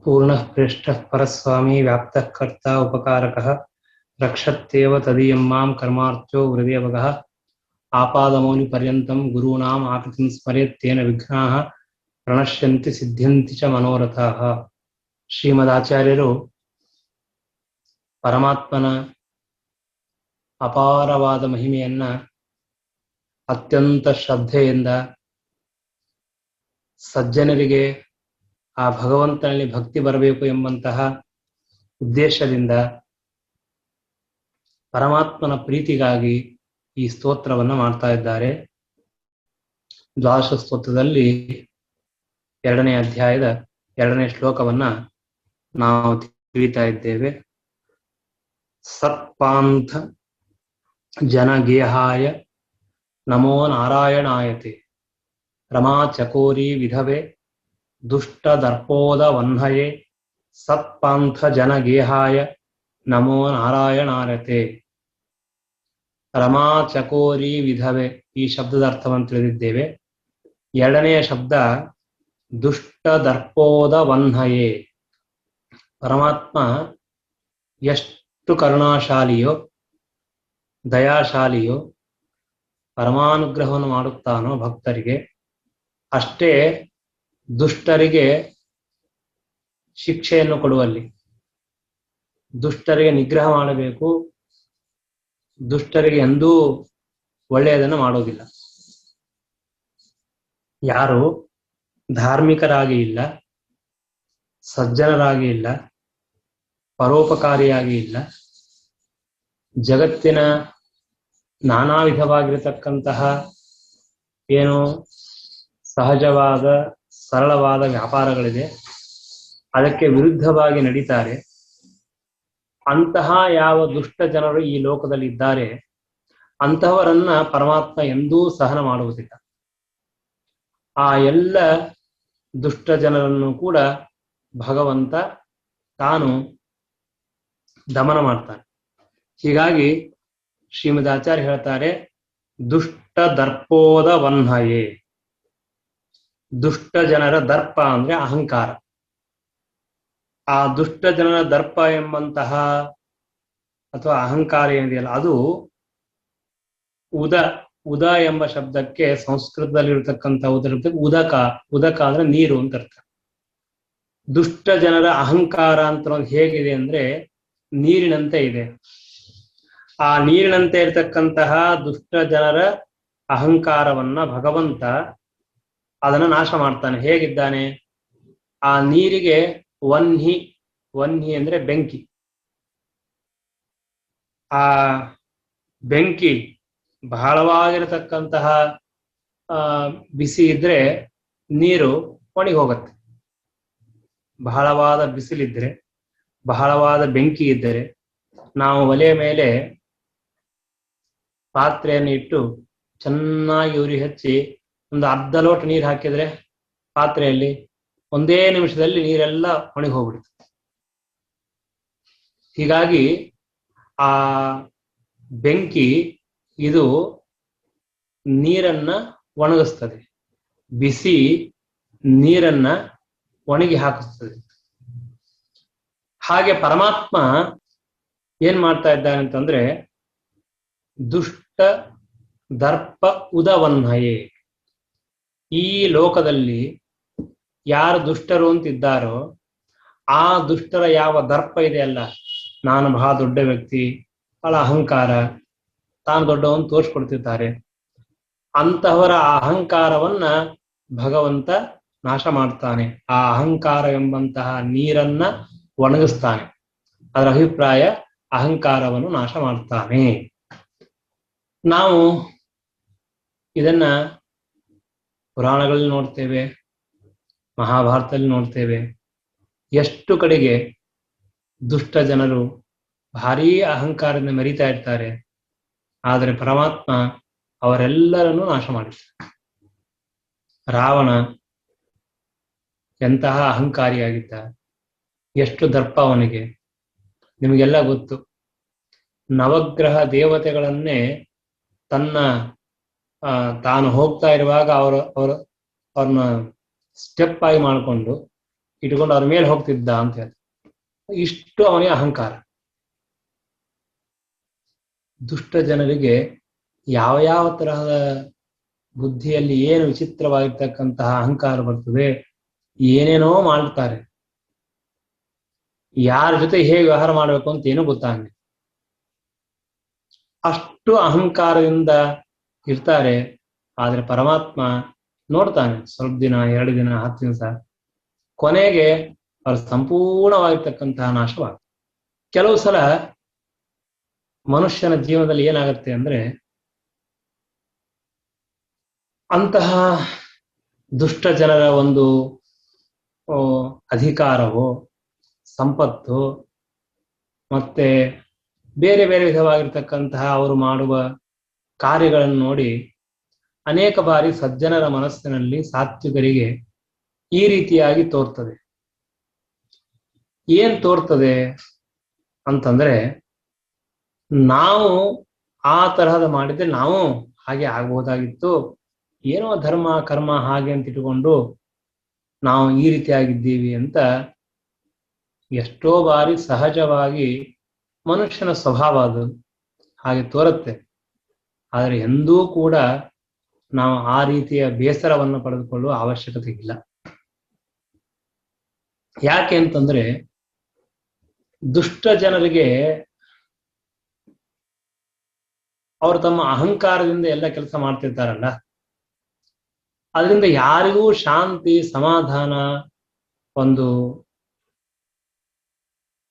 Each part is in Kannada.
पूर्णः पृष्ठः परस्वामी व्याप्तः कर्ता उपकारकः रक्षत्येव तदीयं मां कर्मार्थ्यो हृदयवगः आपादमौलिपर्यन्तं गुरूणाम् आकृतिं स्मरेत् तेन विघ्नाः प्रणश्यन्ति सिद्ध्यन्ति च मनोरथाः. ಶ್ರೀಮದಾಚಾರ್ಯರು ಪರಮಾತ್ಮನ ಅಪಾರವಾದ ಮಹಿಮೆಯನ್ನ ಅತ್ಯಂತ ಶ್ರದ್ಧೆಯಿಂದ ಸಜ್ಜನರಿಗೆ ಆ ಭಗವಂತನಲ್ಲಿ ಭಕ್ತಿ ಬರಬೇಕು ಎಂಬಂತಹ ಉದ್ದೇಶದಿಂದ ಪರಮಾತ್ಮನ ಪ್ರೀತಿಗಾಗಿ ಈ ಸ್ತೋತ್ರವನ್ನು ಮಾಡ್ತಾ ಇದ್ದಾರೆ. ದ್ವಾದಶ ಸ್ತೋತ್ರದಲ್ಲಿ 2ನೇ ಅಧ್ಯಾಯದ 2ನೇ ಶ್ಲೋಕವನ್ನ ನಾವು ತಿಳಿತಾ ಇದ್ದೇವೆ. ಸತ್ಪಾಂಥ ಜನಗೇಹಾಯ ನಮೋ ನಾರಾಯಣಾಯತೆ ರಮಾ ಚಕೋರಿ ವಿಧವೆ ದುಷ್ಟ ದರ್ಪೋದ ವನ್ಹಯೇ ಸತ್ಪಾಂಥ ಜನಗೇಹಾಯ ನಮೋ ನಾರಾಯಣಾಯತೆ. ರಮಾ ಚಕೋರಿ ವಿಧವೆ ಈ ಶಬ್ದದ ಅರ್ಥವನ್ನು ತಿಳಿದಿದ್ದೇವೆ. 2ನೆಯ ಶಬ್ದ ದುಷ್ಟ ದರ್ಪೋದ ವನ್ಹಯೇ. ಪರಮಾತ್ಮ ಎಷ್ಟು ಕರುಣಾಶಾಲಿಯೋ ದಯಾಶಾಲಿಯೋ ಪರಮಾನುಗ್ರಹವನ್ನು ಮಾಡುತ್ತಾನೋ ಭಕ್ತರಿಗೆ, ಅಷ್ಟೇ ದುಷ್ಟರಿಗೆ ಶಿಕ್ಷೆಯನ್ನು ಕೊಡುವಲ್ಲಿ. ದುಷ್ಟರಿಗೆ ನಿಗ್ರಹ ಮಾಡಬೇಕು, ದುಷ್ಟರಿಗೆ ಎಂದೂ ಒಳ್ಳೆಯದನ್ನು ಮಾಡೋದಿಲ್ಲ. ಯಾರು ಧಾರ್ಮಿಕರಾಗಿ ಇಲ್ಲ, ಸಜ್ಜನರಾಗಿ ಇಲ್ಲ, ಪರೋಪಕಾರಿಯಾಗಿ ಇಲ್ಲ, ಜಗತ್ತಿನ ನಾನಾ ವಿಧವಾಗಿರತಕ್ಕಂತಹ ಏನು ಸಹಜವಾದ ಸರಳವಾದ ವ್ಯಾಪಾರಗಳಿದೆ, ಅದಕ್ಕೆ ವಿರುದ್ಧವಾಗಿ ನಡೀತಾರೆ, ಅಂತಹ ಯಾವ ದುಷ್ಟ ಜನರು ಈ ಲೋಕದಲ್ಲಿ ಇದ್ದಾರೆ ಅಂತಹವರನ್ನ ಪರಮಾತ್ಮ ಎಂದೂ ಸಹನ ಮಾಡುವುದಿಲ್ಲ. ಆ ಎಲ್ಲ ದುಷ್ಟ ಜನರನ್ನು ಕೂಡ ಭಗವಂತ ತಾನು ದಮನ ಮಾಡ್ತಾನೆ. ಹೀಗಾಗಿ ಶ್ರೀಮದಾಚಾರ್ಯ ಹೇಳ್ತಾರೆ, ದುಷ್ಟ ದರ್ಪೋದ ವನ್ಹಯೇ. ದುಷ್ಟ ಜನರ ದರ್ಪ ಅಂದ್ರೆ ಅಹಂಕಾರ. ಆ ದುಷ್ಟ ಜನರ ದರ್ಪ ಎಂಬಂತಹ ಅಥವಾ ಅಹಂಕಾರ ಏನಿದೆಯಲ್ಲ, ಅದು ಉದ ಎಂಬ ಶಬ್ದಕ್ಕೆ ಸಂಸ್ಕೃತದಲ್ಲಿರತಕ್ಕಂಥ ಉದಕ. ಉದಕ ಅಂದ್ರೆ ನೀರು ಅಂತ ಅರ್ಥ. ದುಷ್ಟ ಜನರ ಅಹಂಕಾರ ಅಂತ ಹೇಗಿದೆ ಅಂದ್ರೆ ನೀರಿನಂತೆ ಇದೆ. ಆ ನೀರಿನಂತೆ ಇರತಕ್ಕಂತಹ ದುಷ್ಟ ಜನರ ಅಹಂಕಾರವನ್ನ ಭಗವಂತ ಅದನ್ನ ನಾಶ ಮಾಡ್ತಾನೆ. ಹೇಗಿದ್ದಾನೆ? ಆ ನೀರಿಗೆ ವನ್ಹಿ, ವನ್ಹಿ ಅಂದ್ರೆ ಬೆಂಕಿ. ಆ ಬೆಂಕಿ ಬಹಳವಾಗಿರತಕ್ಕಂತಹ ಬಿಸಿ ಇದ್ರೆ ನೀರು ಒಣಗಿ ಹೋಗುತ್ತೆ. ಬಹಳವಾದ ಬಿಸಿಲಿದ್ರೆ, ಬಹಳವಾದ ಬೆಂಕಿ ಇದ್ದರೆ, ನಾವು ಒಲೆಯ ಮೇಲೆ ಪಾತ್ರೆಯನ್ನು ಇಟ್ಟು ಚೆನ್ನಾಗಿ ಉರಿ ಹಚ್ಚಿ ಒಂದು ಅರ್ಧ ಲೋಟ ನೀರು ಹಾಕಿದ್ರೆ ಪಾತ್ರೆಯಲ್ಲಿ ಒಂದೇ ನಿಮಿಷದಲ್ಲಿ ನೀರೆಲ್ಲ ಒಣಗಿ ಹೋಗ್ಬಿಡುತ್ತೆ. ಹೀಗಾಗಿ ಆ ಬೆಂಕಿ ಇದು ನೀರನ್ನ ಒಣಗಿಸ್ತದೆ, ಬಿಸಿ ನೀರನ್ನ ಒಣಗಿ ಹಾಕಿಸ್ತದೆ. ಹಾಗೆ ಪರಮಾತ್ಮ ಏನ್ ಮಾಡ್ತಾ ಇದ್ದಾನೆ ಅಂತಂದ್ರೆ, ದುಷ್ಟ ದರ್ಪ ಉದವನ್ಹಯೇ. ಈ ಲೋಕದಲ್ಲಿ ಯಾರು ದುಷ್ಟರು ಅಂತಿದ್ದಾರೋ ಆ ದುಷ್ಟರ ಯಾವ ದರ್ಪ ಇದೆಯಲ್ಲ, ನಾನು ಬಹಳ ದೊಡ್ಡ ವ್ಯಕ್ತಿ, ಬಹಳ ಅಹಂಕಾರ, ತಾನು ದೊಡ್ಡವನು ತೋರಿಸ್ಕೊಡ್ತಿದ್ದಾರೆ, ಅಂತಹವರ ಅಹಂಕಾರವನ್ನ ಭಗವಂತ ನಾಶ ಮಾಡ್ತಾನೆ. ಆ ಅಹಂಕಾರ ಎಂಬಂತಹ ನೀರನ್ನ ಒಣಗಿಸ್ತಾನೆ. ಅದರ ಅಭಿಪ್ರಾಯ ಅಹಂಕಾರವನ್ನು ನಾಶ ಮಾಡ್ತಾನೆ. ನಾವು ಇದನ್ನ ಪುರಾಣಗಳಲ್ಲಿ ನೋಡ್ತೇವೆ, ಮಹಾಭಾರತದಲ್ಲಿ ನೋಡ್ತೇವೆ. ಎಷ್ಟು ಕಡೆಗೆ ದುಷ್ಟ ಜನರು ಭಾರೀ ಅಹಂಕಾರದಿಂದ ಮೆರೀತಾ ಇರ್ತಾರೆ, ಆದರೆ ಪರಮಾತ್ಮ ಅವರೆಲ್ಲರನ್ನೂ ನಾಶ ಮಾಡಿರ್ತಾನೆ. ರಾವಣ ಎಂತಹ ಅಹಂಕಾರಿಯಾಗಿದ್ದ, ಎಷ್ಟು ದರ್ಪ ಅವನಿಗೆ. ನಿಮಗೆಲ್ಲ ಗೊತ್ತು, ನವಗ್ರಹ ದೇವತೆಗಳನ್ನೇ ತನ್ನ ತಾನು ಹೋಗ್ತಾ ಇರುವಾಗ ಅವ್ರನ್ನ ಸ್ಟೆಪ್ ಆಗಿ ಮಾಡಿಕೊಂಡು ಇಟ್ಕೊಂಡು ಅವ್ರ ಮೇಲೆ ಹೋಗ್ತಿದ್ದ ಅಂತ ಹೇಳ್ತಾರೆ. ಇಷ್ಟು ಅವನಿಗೆ ಅಹಂಕಾರ. ದುಷ್ಟ ಜನರಿಗೆ ಯಾವ ಯಾವ ತರಹದ ಬುದ್ಧಿಯಲ್ಲಿ ಏನು ವಿಚಿತ್ರವಾಗಿರ್ತಕ್ಕಂತಹ ಅಹಂಕಾರ ಬರ್ತದೆ, ಏನೇನೋ ಮಾಡ್ತಾರೆ. ಯಾರ ಜೊತೆ ಹೇಗೆ ವ್ಯವಹಾರ ಮಾಡಬೇಕು ಅಂತ ಏನೂ ಗೊತ್ತಾಗಲ್ಲ. ಅಷ್ಟು ಅಹಂಕಾರದಿಂದ ಇರ್ತಾರೆ. ಆದ್ರೆ ಪರಮಾತ್ಮ ನೋಡ್ತಾನೆ, ಸ್ವಲ್ಪ ದಿನ, 2 ದಿನ, 10 ದಿವಸ, ಕೊನೆಗೆ ಅವ್ರ ಸಂಪೂರ್ಣವಾಗಿರ್ತಕ್ಕಂತಹ ನಾಶವಾಗುತ್ತೆ. ಕೆಲವು ಸಲ ಮನುಷ್ಯನ ಜೀವನದಲ್ಲಿ ಏನಾಗುತ್ತೆ ಅಂದ್ರೆ, ಅಂತಹ ದುಷ್ಟ ಜನರ ಒಂದು ಅಧಿಕಾರವೋ, ಸಂಪತ್ತು, ಮತ್ತೆ ಬೇರೆ ಬೇರೆ ವಿಧವಾಗಿರ್ತಕ್ಕಂತಹ ಅವರು ಮಾಡುವ ಕಾರ್ಯಗಳನ್ನು ನೋಡಿ ಅನೇಕ ಬಾರಿ ಸಜ್ಜನರ ಮನಸ್ಸಿನಲ್ಲಿ, ಸಾತ್ವಿಕರಿಗೆ ಈ ರೀತಿಯಾಗಿ ತೋರ್ತದೆ. ಏನ್ ತೋರ್ತದೆ ಅಂತಂದ್ರೆ, ನಾವು ಆ ತರಹದ ಮಾಡಿದ್ರೆ ನಾವು ಹಾಗೆ ಆಗ್ಬಹುದಾಗಿತ್ತು, ಏನೋ ಧರ್ಮ ಕರ್ಮ ಹಾಗೆ ಅಂತ ಇಟ್ಟುಕೊಂಡು ನಾವು ಈ ರೀತಿಯಾಗಿದ್ದೀವಿ ಅಂತ ಎಷ್ಟೋ ಬಾರಿ ಸಹಜವಾಗಿ ಮನುಷ್ಯನ ಸ್ವಭಾವ ಅದು ಹಾಗೆ ತೋರುತ್ತೆ. ಆದರೆ ಎಂದೂ ಕೂಡ ನಾವು ಆ ರೀತಿಯ ಬೇಸರವನ್ನು ಪಡೆದುಕೊಳ್ಳುವ ಅವಶ್ಯಕತೆ ಇಲ್ಲ. ಯಾಕೆ ಅಂತಂದ್ರೆ, ದುಷ್ಟ ಜನರಿಗೆ ಅವರು ತಮ್ಮ ಅಹಂಕಾರದಿಂದ ಎಲ್ಲ ಕೆಲಸ ಮಾಡ್ತಿರ್ತಾರಲ್ಲ, ಅದರಿಂದ ಯಾರಿಗೂ ಶಾಂತಿ, ಸಮಾಧಾನ, ಒಂದು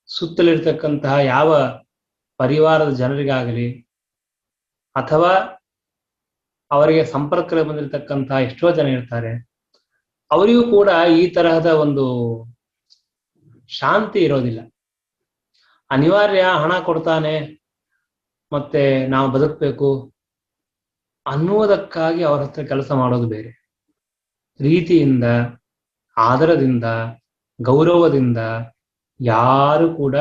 ಸುತ್ತಲಿರ್ತಕ್ಕಂತಹ ಯಾವ ಪರಿವಾರದ ಜನರಿಗಾಗಲಿ ಅಥವಾ ಅವರಿಗೆ ಸಂಪರ್ಕದಲ್ಲಿ ಬಂದಿರತಕ್ಕಂತಹ ಎಷ್ಟೋ ಜನ ಇರ್ತಾರೆ, ಅವರಿಗೂ ಕೂಡ ಈ ತರಹದ ಒಂದು ಶಾಂತಿ ಇರೋದಿಲ್ಲ. ಅನಿವಾರ್ಯ, ಹಣ ಕೊಡ್ತಾನೆ ಮತ್ತೆ ನಾವು ಬದುಕಬೇಕು ಅನ್ನುವುದಕ್ಕಾಗಿ ಅವರ ಹತ್ರ ಕೆಲಸ ಮಾಡೋದು ಬೇರೆ. ಪ್ರೀತಿಯಿಂದ, ಆದರದಿಂದ, ಗೌರವದಿಂದ ಯಾರು ಕೂಡ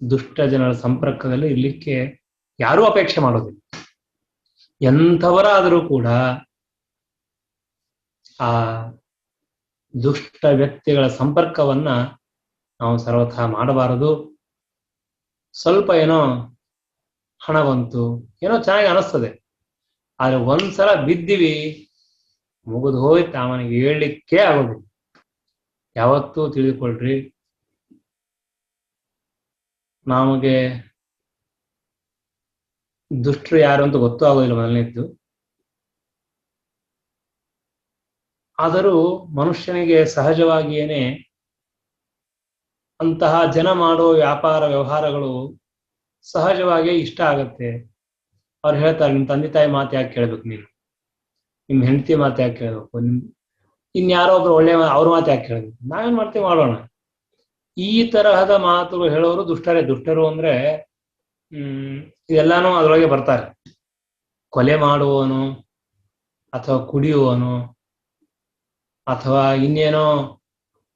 ದುಷ್ಟ ಜನರ ಸಂಪರ್ಕದಲ್ಲಿ ಇರ್ಲಿಕ್ಕೆ ಯಾರೂ ಅಪೇಕ್ಷೆ ಮಾಡೋದಿಲ್ಲ. ಎಂಥವರಾದರೂ ಕೂಡ ಆ ದುಷ್ಟ ವ್ಯಕ್ತಿಗಳ ಸಂಪರ್ಕವನ್ನ ನಾವು ಸರ್ವಥಾ ಮಾಡಬಾರದು. ಸ್ವಲ್ಪ ಏನೋ ಹಣ ಬಂತು, ಏನೋ ಚೆನ್ನಾಗಿ ಅನಿಸ್ತದೆ, ಆದ್ರೆ ಒಂದ್ಸಲ ಬಿದ್ದೀವಿ, ಮುಗಿದು ಹೋಯ್ತು, ಅವನಿಗೆ ಹೇಳಲಿಕ್ಕೆ ಆಗೋದಿಲ್ಲ. ಯಾವತ್ತೂ ತಿಳಿದುಕೊಳ್ರಿ, ನಮಗೆ ದುಷ್ಟರು ಯಾರು ಅಂತ ಗೊತ್ತೂ ಆಗೋದಿಲ್ಲ ಮೊದಲನೇದ್ದು. ಆದರೂ ಮನುಷ್ಯನಿಗೆ ಸಹಜವಾಗಿಯೇನೆ ಅಂತಹ ಜನ ಮಾಡುವ ವ್ಯಾಪಾರ ವ್ಯವಹಾರಗಳು ಸಹಜವಾಗಿ ಇಷ್ಟ ಆಗತ್ತೆ. ಅವ್ರು ಹೇಳ್ತಾರೆ, ನಿಮ್ ತಂದೆ ತಾಯಿ ಮಾತು ಯಾಕೆ ಕೇಳ್ಬೇಕು, ನೀನು ನಿಮ್ ಹೆಂಡತಿ ಮಾತು ಯಾಕೆ ಕೇಳ್ಬೇಕು, ಇನ್ಯಾರೋ ಒಬ್ರು ಒಳ್ಳೆ ಅವ್ರ ಮಾತು ಯಾಕೆ ಕೇಳ್ಬೇಕು, ನಾವೇನ್ ಮಾಡ್ತೀವಿ ಮಾಡೋಣ. ಈ ತರಹದ ಮಾತುಗಳು ಹೇಳೋರು ದುಷ್ಟರೇ. ದುಷ್ಟರು ಅಂದ್ರೆ ಇದೆಲ್ಲಾನು ಅದರೊಳಗೆ ಬರ್ತಾರೆ. ಕೊಲೆ ಮಾಡುವವನು ಅಥವಾ ಕುಡಿಯುವವನು ಅಥವಾ ಇನ್ನೇನೋ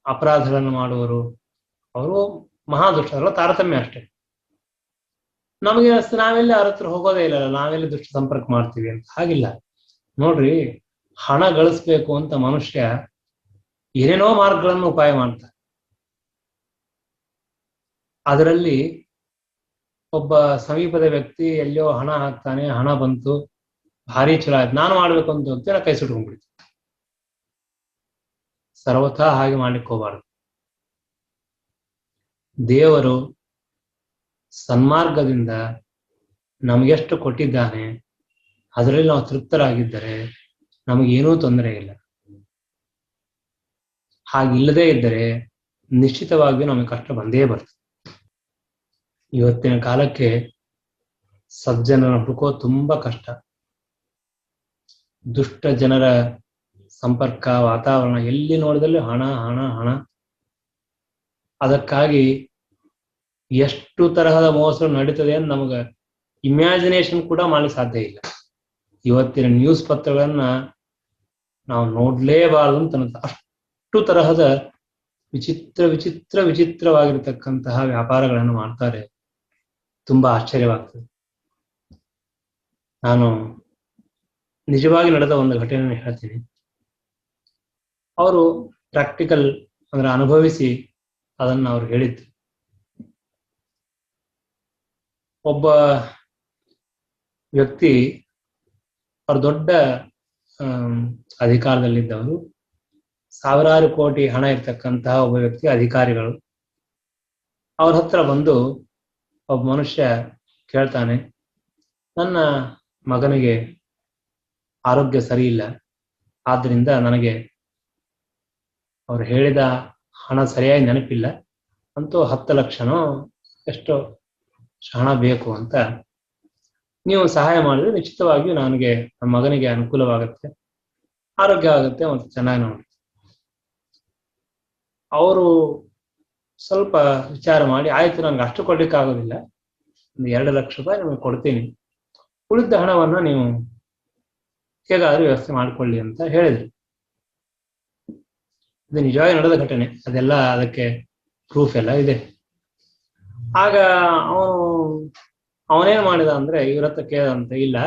ಅಪರಾಧಗಳನ್ನು ಮಾಡುವರು, ಅವರು ಮಹಾದುಷ್ಟರಲ್ಲ, ತಾರತಮ್ಯ ಅಷ್ಟೇ. ನಮಗೆ ನಾವೆಲ್ಲಿ ಅವ್ರ ಹತ್ರ ಹೋಗೋದೇ ಇಲ್ಲ, ನಾವೆಲ್ಲಿ ದುಷ್ಟ ಸಂಪರ್ಕ ಮಾಡ್ತೀವಿ ಅಂತ. ಹಾಗಿಲ್ಲ ನೋಡ್ರಿ, ಹಣ ಗಳಿಸ್ಬೇಕು ಅಂತ ಮನುಷ್ಯ ಏನೇನೋ ಮಾರ್ಗಗಳನ್ನು ಉಪಾಯ ಮಾಡ್ತಾರೆ. ಅದರಲ್ಲಿ ಒಬ್ಬ ಸಮೀಪದ ವ್ಯಕ್ತಿ ಎಲ್ಲೋ ಹಣ ಹಾಕ್ತಾನೆ, ಹಣ ಬಂತು, ಭಾರಿ ಚಲೋ ಆಯ್ತು, ನಾನು ಮಾಡ್ಬೇಕು ಅಂತ ಹೋಗ್ತೇನೆ, ಕೈ ಸುಟ್ಕೊಂಡ್ಬಿಡ್ತೀನಿ. ಸರ್ವಥಾ ಹಾಗೆ ಮಾಡ್ಲಿಕ್ಕೆ ಹೋಗ್ಬಾರ್ದು. ದೇವರು ಸನ್ಮಾರ್ಗದಿಂದ ನಮಗೆಷ್ಟು ಕೊಟ್ಟಿದ್ದಾನೆ, ಅದರಲ್ಲಿ ನಾವು ತೃಪ್ತರಾಗಿದ್ದರೆ ನಮಗೇನೂ ತೊಂದರೆ ಇಲ್ಲ. ಹಾಗಿಲ್ಲದೇ ಇದ್ದರೆ ನಿಶ್ಚಿತವಾಗಿಯೂ ನಮಗೆ ಕಷ್ಟ ಬಂದೇ ಬರ್ತದೆ. ಇವತ್ತಿನ ಕಾಲಕ್ಕೆ ಸಜ್ಜನರ ಹುಡುಕೋ ತುಂಬಾ ಕಷ್ಟ. ದುಷ್ಟ ಜನರ ಸಂಪರ್ಕ, ವಾತಾವರಣ, ಎಲ್ಲಿ ನೋಡಿದಲ್ಲಿ ಹಣ ಹಣ ಹಣ. ಅದಕ್ಕಾಗಿ ಎಷ್ಟು ತರಹದ ಮೋಸ ನಡೀತದೆ ಅಂತ ನಮಗೆ ಇಮ್ಯಾಜಿನೇಷನ್ ಕೂಡ ಮಾಡಲಿಕ್ಕೆ ಸಾಧ್ಯ ಇಲ್ಲ. ಇವತ್ತಿನ ನ್ಯೂಸ್ ಪತ್ರಗಳನ್ನ ನಾವು ನೋಡ್ಲೇಬಾರದು ಅಂತ ಅನ್ನಿಸ್ತು. ಅಷ್ಟು ತರಹದ ವಿಚಿತ್ರವಾಗಿರ್ತಕ್ಕಂತಹ ವ್ಯಾಪಾರಗಳನ್ನು ಮಾಡ್ತಾರೆ. ತುಂಬಾ ಆಶ್ಚರ್ಯವಾಗ್ತದೆ. ನಾನು ನಿಜವಾಗಿ ನಡೆದ ಒಂದು ಘಟನೆಯನ್ನು ಹೇಳ್ತೀನಿ. ಅವರು ಪ್ರಾಕ್ಟಿಕಲ್ ಅಂದ್ರೆ ಅನುಭವಿಸಿ ಅದನ್ನ ಅವ್ರು ಹೇಳಿದ್ರು. ಒಬ್ಬ ವ್ಯಕ್ತಿ ಅವ್ರು ದೊಡ್ಡ ಅಧಿಕಾರದಲ್ಲಿದ್ದವರು, ಸಾವಿರಾರು ಕೋಟಿ ಹಣ ಇರ್ತಕ್ಕಂತಹ ಒಬ್ಬ ವ್ಯಕ್ತಿ, ಅಧಿಕಾರಿಗಳು. ಅವ್ರ ಹತ್ರ ಬಂದು ಒಬ್ಬ ಮನುಷ್ಯ ಕೇಳ್ತಾನೆ, ನನ್ನ ಮಗನಿಗೆ ಆರೋಗ್ಯ ಸರಿ ಇಲ್ಲ, ಆದ್ರಿಂದ ನನಗೆ ಅವ್ರು ಹೇಳಿದ ಹಣ ಸರಿಯಾಗಿ ನೆನಪಿಲ್ಲ, ಅಂತೂ 10 ಲಕ್ಷನೋ ಎಷ್ಟೋ ಹಣ ಬೇಕು ಅಂತ, ನೀವು ಸಹಾಯ ಮಾಡಿದ್ರೆ ನಿಶ್ಚಿತವಾಗಿಯೂ ನನಗೆ ನಮ್ಮ ಮಗನಿಗೆ ಅನುಕೂಲವಾಗುತ್ತೆ, ಆರೋಗ್ಯ ಆಗುತ್ತೆ ಮತ್ತು ಚೆನ್ನಾಗಿ ನೋಡಿ. ಅವರು ಸ್ವಲ್ಪ ವಿಚಾರ ಮಾಡಿ, ಆಯ್ತು ನನಗೆ ಅಷ್ಟು ಕೊಡ್ಲಿಕ್ಕೆ ಆಗೋದಿಲ್ಲ, ಒಂದು 2 ಲಕ್ಷ ರೂಪಾಯಿ ನಿಮಗೆ ಕೊಡ್ತೀನಿ, ಉಳಿದ ಹಣವನ್ನ ನೀವು ಹೇಗಾದ್ರೂ ವ್ಯವಸ್ಥೆ ಮಾಡಿಕೊಳ್ಳಿ ಅಂತ ಹೇಳಿದ್ರು. ಇದು ನಿಜವಾಗಿ ನಡೆದ ಘಟನೆ, ಅದೆಲ್ಲ ಅದಕ್ಕೆ ಪ್ರೂಫ್ ಎಲ್ಲ ಇದೆ. ಆಗ ಅವನೇನ್ ಮಾಡಿದ ಅಂದ್ರೆ, ಇವ್ರ ಹತ್ರ ಕೇಳದಂತೆ, ಇಲ್ಲ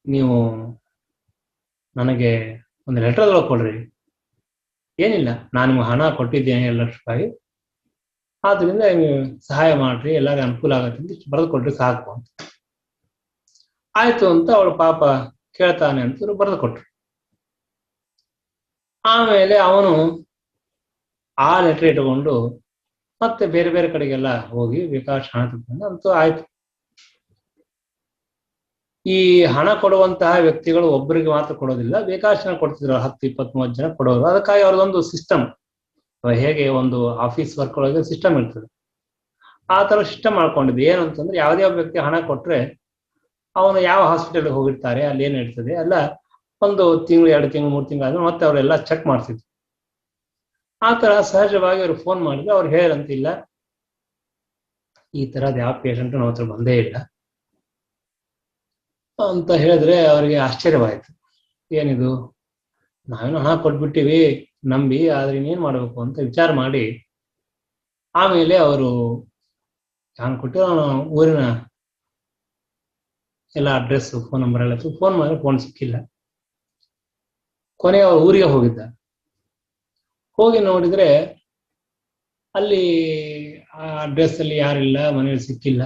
ನೀವು ನನಗೆ ಒಂದು ಲೆಟರ್ ಕೊಡ್ರಿ, ಏನಿಲ್ಲ ನಾನು ನಿಮ್ಗೆ ಹಣ ಕೊಟ್ಟಿದ್ದೇನೆ 2 ಲಕ್ಷ ರೂಪಾಯಿ, ಆದ್ರಿಂದ ನೀವು ಸಹಾಯ ಮಾಡ್ರಿ, ಎಲ್ಲರಿಗೂ ಅನುಕೂಲ ಆಗತ್ತೆ ಅಂತ ಬರೆದು ಕೊಟ್ರಿ ಸಾಕು ಅಂತ. ಆಯ್ತು ಅಂತ ಅವಳು ಪಾಪ ಕೇಳ್ತಾನೆ ಅಂತ ಬರೆದು ಕೊಟ್ರು. ಆಮೇಲೆ ಅವನು ಆ ಲೆಟರ್ ಇಟ್ಕೊಂಡು ಮತ್ತೆ ಬೇರೆ ಬೇರೆ ಕಡೆಗೆಲ್ಲ ಹೋಗಿ ಬೇಕಾದಷ್ಟು ಹಣ ತಗೊಂಡು, ಅಂತೂ ಆಯ್ತು. ಈ ಹಣ ಕೊಡುವಂತಹ ವ್ಯಕ್ತಿಗಳು ಒಬ್ಬರಿಗೆ ಮಾತ್ರ ಕೊಡೋದಿಲ್ಲ, ಬೇಕಾದಷ್ಟು ಜನ ಕೊಡ್ತಿದ್ರು, 10, 20, 30 ಜನ ಕೊಡೋರು. ಅದಕ್ಕಾಗಿ ಅವ್ರದೊಂದು ಸಿಸ್ಟಮ್, ಹೇಗೆ ಒಂದು ಆಫೀಸ್ ವರ್ಕ್ ಒಳಗೆ ಸಿಸ್ಟಮ್ ಇರ್ತದೆ, ಆ ತರ ಸಿಸ್ಟಮ್ ಮಾಡ್ಕೊಂಡಿದ್ದು. ಏನು ಅಂತಂದ್ರೆ, ಯಾವುದೇ ಒಬ್ಬ ವ್ಯಕ್ತಿ ಹಣ ಕೊಟ್ರೆ ಅವನು ಯಾವ ಹಾಸ್ಪಿಟಲ್ಗೆ ಹೋಗಿರ್ತಾರೆ, ಅಲ್ಲಿ ಏನ್ ಇರ್ತದೆ ಎಲ್ಲ ಒಂದು ತಿಂಗಳು, 2 ತಿಂಗಳು, 3 ತಿಂಗಳು ಆದ್ಮೇಲೆ ಮತ್ತೆ ಅವರೆಲ್ಲ ಚೆಕ್ ಮಾಡ್ತಿದ್ರು. ಆ ತರ ಸಹಜವಾಗಿ ಅವ್ರು ಫೋನ್ ಮಾಡಿದ್ರೆ ಅವ್ರು ಹೇಳಂತಿಲ್ಲ, ಈ ತರದ್ ಯಾವ ಪೇಷಂಟ್ ನಮ್ಮ ಹತ್ರ ಬಂದೇ ಇಲ್ಲ ಅಂತ ಹೇಳಿದ್ರೆ ಅವರಿಗೆ ಆಶ್ಚರ್ಯವಾಯ್ತು. ಏನಿದು, ನಾವೇನೋ ಹಣ ಕೊಟ್ಬಿಟ್ಟಿವಿ ನಂಬಿ, ಆದ್ರೆ ಇನ್ನೇನ್ ಮಾಡ್ಬೇಕು ಅಂತ ವಿಚಾರ ಮಾಡಿ, ಆಮೇಲೆ ಅವರು ಹಣ ಕೊಟ್ಟು ಊರಿನ ಎಲ್ಲ ಅಡ್ರೆಸ್, ಫೋನ್ ನಂಬರ್ ಎಲ್ಲ ಫೋನ್ ಮಾಡಿದ್ರೆ ಫೋನ್ ಸಿಕ್ಕಿಲ್ಲ. ಕೊನೆಗೆ ಅವ್ರ ಊರಿಗೆ ಹೋಗಿದ್ದ. ಹೋಗಿ ನೋಡಿದ್ರೆ ಅಲ್ಲಿ ಆ ಅಡ್ರೆಸ್ ಅಲ್ಲಿ ಯಾರಿಲ್ಲ, ಮನೆಯಲ್ಲಿ ಸಿಕ್ಕಿಲ್ಲ.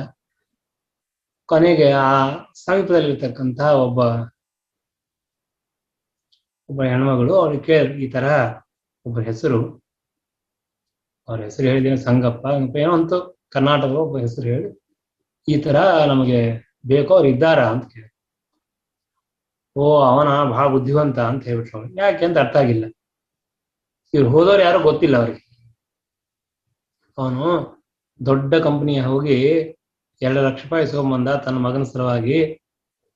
ಕೊನೆಗೆ ಆ ಸಮೀಪದಲ್ಲಿರ್ತಕ್ಕಂತಹ ಒಬ್ಬ ಹೆಣ್ಮಗಳು ಅವ್ರಿಗೆ ಈ ತರ ಒಬ್ಬ ಹೆಸರು, ಅವ್ರ ಹೆಸರು ಹೇಳಿದ್ದೇನೆ, ಸಂಗಪ್ಪ ಏನೋ ಅಂತೂ ಕರ್ನಾಟಕದ ಒಬ್ಬ ಹೆಸರು ಹೇಳಿ, ಈ ತರ ನಮಗೆ ಬೇಕೋ ಅವ್ರು ಇದ್ದಾರಾ ಅಂತ ಕೇಳಿ, ಓ ಅವನ ಬಹಳ ಬುದ್ಧಿವಂತ ಅಂತ ಹೇಳ್ಬಿಟ್ರು. ಯಾಕೆ ಅಂತ ಅರ್ಥ ಆಗಿಲ್ಲ. ಇವ್ರು ಹೋದವ್ರು ಯಾರೋ ಗೊತ್ತಿಲ್ಲ ಅವ್ರಿಗೆ. ಅವನು ದೊಡ್ಡ ಕಂಪನಿಯ ಹೋಗಿ 2 ಲಕ್ಷ ರೂಪಾಯಿ ಇಸ್ಕೊಂಬಂದ ತನ್ನ ಮಗನ ಸಲುವಾಗಿ.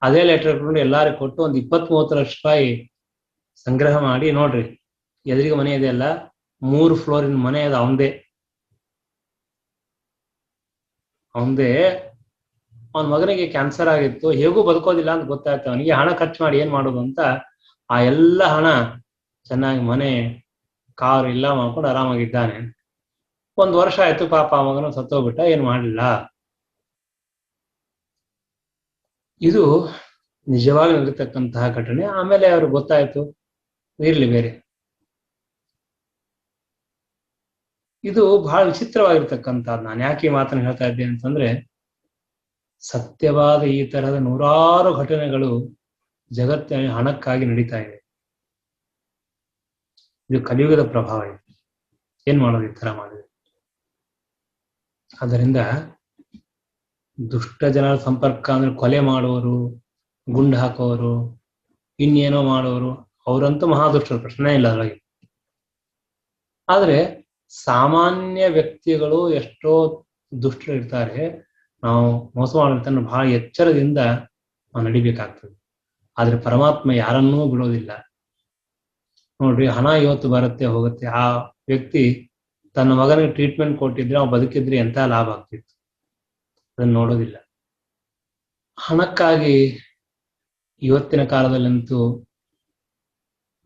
ಅದೇ ಲೆಟರ್ ಇಟ್ಕೊಂಡು ಎಲ್ಲಾರು ಕೊಟ್ಟು ಒಂದು 20-30 ಲಕ್ಷ ರೂಪಾಯಿ ಸಂಗ್ರಹ ಮಾಡಿ, ನೋಡ್ರಿ ಎದುರಿಗೆ ಮನೆ ಇದೆ ಅಲ್ಲ, 3 ಫ್ಲೋರಿನ ಮನೆ ಅದು ಅವಂದೇ. ಅವನ ಮಗನಿಗೆ ಕ್ಯಾನ್ಸರ್ ಆಗಿತ್ತು, ಹೇಗೂ ಬದುಕೋದಿಲ್ಲ ಅಂತ ಗೊತ್ತಾಯ್ತು ಅವನಿಗೆ. ಹಣ ಖರ್ಚು ಮಾಡಿ ಏನ್ ಮಾಡೋದು ಅಂತ ಆ ಎಲ್ಲ ಹಣ ಚೆನ್ನಾಗಿ ಮನೆ, ಕಾರು ಎಲ್ಲ ಮಾಡ್ಕೊಂಡು ಆರಾಮಾಗಿದ್ದಾನೆ. 1 ವರ್ಷ ಆಯ್ತು, ಪಾಪ ಆ ಮಗನ ಸತ್ತೋಗ್ಬಿಟ್ಟ, ಏನ್ ಮಾಡ್ಲಿಲ್ಲ. ಇದು ನಿಜವಾಗಿ ನಡೆತಕ್ಕಂತಹ ಘಟನೆ. ಆಮೇಲೆ ಅವ್ರಿಗೆ ಗೊತ್ತಾಯ್ತು, ಇರ್ಲಿ ಬೇರೆ. ಇದು ಬಹಳ ವಿಚಿತ್ರವಾಗಿರ್ತಕ್ಕಂಥದ್ದು. ನಾನು ಯಾಕೆ ಈ ಮಾತನ್ನು ಹೇಳ್ತಾ ಇದ್ದೇನೆ ಅಂತಂದ್ರೆ, ಸತ್ಯವಾದ ಈ ತರಹದ 100 ಘಟನೆಗಳು ಜಗತ್ತಿನಲ್ಲಿ ಹಣಕ್ಕಾಗಿ ನಡೀತಾ ಇದೆ. ಇದು ಕಲಿಯುಗದ ಪ್ರಭಾವ ಇದೆ. ಏನ್ ಮಾಡೋದು ಈ ತರ ಮಾಡಿದ್ರೆ? ಅದರಿಂದ ದುಷ್ಟ ಜನರ ಸಂಪರ್ಕ ಅಂದ್ರೆ ಕೊಲೆ ಮಾಡುವವರು, ಗುಂಡು ಹಾಕೋರು, ಇನ್ನೇನೋ ಮಾಡೋರು, ಅವರಂತೂ ಮಹಾದುಷ್ಟರು, ಪ್ರಶ್ನೆ ಇಲ್ಲ ಅದರೊಳಗೆ. ಆದ್ರೆ ಸಾಮಾನ್ಯ ವ್ಯಕ್ತಿಗಳು ಎಷ್ಟೋ ದುಷ್ಟರು ಇರ್ತಾರೆ. ನಾವು ಮೋಸ ಮಾಡೋದನ್ನ ಬಹಳ ಎಚ್ಚರದಿಂದ ನಾವು ನಡಿಬೇಕಾಗ್ತದೆ. ಆದ್ರೆ ಪರಮಾತ್ಮ ಯಾರನ್ನೂ ಬಿಡೋದಿಲ್ಲ. ನೋಡ್ರಿ, ಹಣ ಇವತ್ತು ಬರುತ್ತೆ ಹೋಗುತ್ತೆ. ಆ ವ್ಯಕ್ತಿ ತನ್ನ ಮಗನಿಗೆ ಟ್ರೀಟ್ಮೆಂಟ್ ಕೊಟ್ಟಿದ್ರೆ, ಅವ್ನು ಬದುಕಿದ್ರೆ ಎಂತ ಲಾಭ ಆಗ್ತಿತ್ತು, ಅದನ್ನ ನೋಡೋದಿಲ್ಲ. ಹಣಕ್ಕಾಗಿ ಇವತ್ತಿನ ಕಾಲದಲ್ಲಂತೂ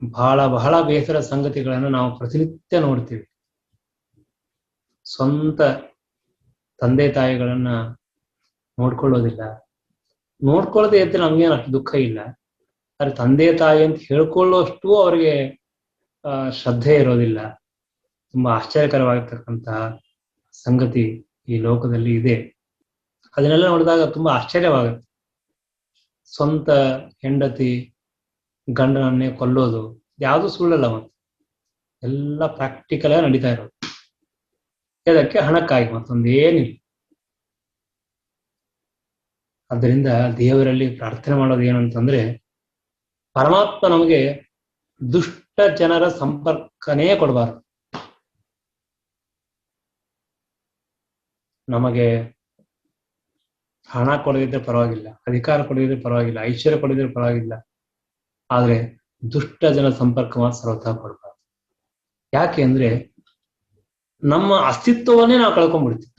ಬಹಳ ಬಹಳ ಬೇಸರ ಸಂಗತಿಗಳನ್ನು ನಾವು ಪ್ರತಿನಿತ್ಯ ನೋಡ್ತೀವಿ. ಸ್ವಂತ ತಂದೆ ತಾಯಿಗಳನ್ನ ನೋಡ್ಕೊಳ್ಳೋದಿಲ್ಲ. ನೋಡ್ಕೊಳ್ಳೋದೇ ಇದ್ರೆ ನಮ್ಗೇನು ಅಷ್ಟು ದುಃಖ ಇಲ್ಲ. ಆದ್ರೆ ತಂದೆ ತಾಯಿ ಅಂತ ಹೇಳ್ಕೊಳ್ಳೋಷ್ಟು ಅವ್ರಿಗೆ ಶ್ರದ್ಧೆ ಇರೋದಿಲ್ಲ. ತುಂಬಾ ಆಶ್ಚರ್ಯಕರವಾಗಿರ್ತಕ್ಕಂತಹ ಸಂಗತಿ ಈ ಲೋಕದಲ್ಲಿ ಇದೆ. ಅದನ್ನೆಲ್ಲ ನೋಡಿದಾಗ ತುಂಬಾ ಆಶ್ಚರ್ಯವಾಗುತ್ತೆ. ಸ್ವಂತ ಹೆಂಡತಿ ಗಂಡನನ್ನೇ ಕೊಲ್ಲೋದು ಯಾವುದು ಸುಳ್ಳಲ್ಲ, ಮತ್ತೆ ಎಲ್ಲ ಪ್ರಾಕ್ಟಿಕಲ್ ಆಗಿ ನಡೀತಾ ಇರೋದು. ಇದಕ್ಕೆ ಹಣಕ್ಕಾಗಿ ಮತ್ತೊಂದೇನಿಲ್ಲ. ಅದರಿಂದ ದೇವರಲ್ಲಿ ಪ್ರಾರ್ಥನೆ ಮಾಡೋದು ಏನು ಅಂತಂದ್ರೆ, ಪರಮಾತ್ಮ ನಮಗೆ ದುಷ್ಟ ಜನರ ಸಂಪರ್ಕನೇ ಕೊಡಬಾರದು. ನಮಗೆ ಹಣ ಕೊಡದಿದ್ರೆ ಪರವಾಗಿಲ್ಲ, ಅಧಿಕಾರ ಕೊಡದಿದ್ರೆ ಪರವಾಗಿಲ್ಲ, ಐಶ್ವರ್ಯ ಕೊಡದಿದ್ರೆ ಪರವಾಗಿಲ್ಲ, ಆದ್ರೆ ದುಷ್ಟ ಜನ ಸಂಪರ್ಕ ಮಾತ್ರ ಸರ್ವಥಾ ಕೊಡಬಾರ್ದು. ಯಾಕೆ ಅಂದ್ರೆ ನಮ್ಮ ಅಸ್ತಿತ್ವವನ್ನೇ ನಾವು ಕಳ್ಕೊಂಡ್ಬಿಡ್ತೀವಿ.